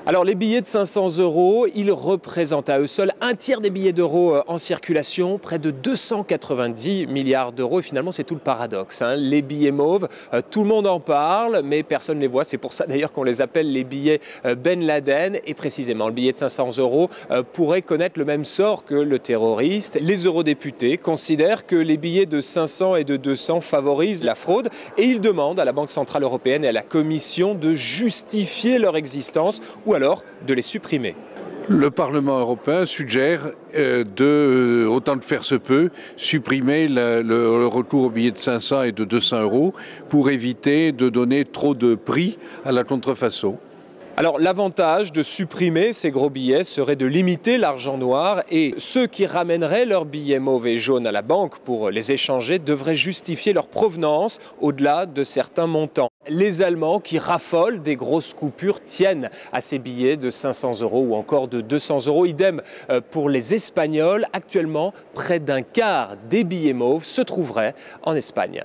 Alors les billets de 500 €, ils représentent à eux seuls un tiers des billets d'euros en circulation, près de 290 milliards d'euros. Et finalement, c'est tout le paradoxe, hein. Les billets mauves, tout le monde en parle, mais personne ne les voit. C'est pour ça d'ailleurs qu'on les appelle les billets Ben Laden. Et précisément, le billet de 500 € pourrait connaître le même sort que le terroriste. Les eurodéputés considèrent que les billets de 500 et de 200 favorisent la fraude et ils demandent à la Banque centrale européenne et à la Commission de justifier leur existence ou alors de les supprimer. Le Parlement européen suggère autant que faire se peut, supprimer le retour au billet de 500 et de 200 € pour éviter de donner trop de prix à la contrefaçon. Alors l'avantage de supprimer ces gros billets serait de limiter l'argent noir et ceux qui ramèneraient leurs billets mauves et jaunes à la banque pour les échanger devraient justifier leur provenance au-delà de certains montants. Les Allemands qui raffolent des grosses coupures tiennent à ces billets de 500 € ou encore de 200 €. Idem pour les Espagnols. Actuellement, près d'un quart des billets mauves se trouveraient en Espagne.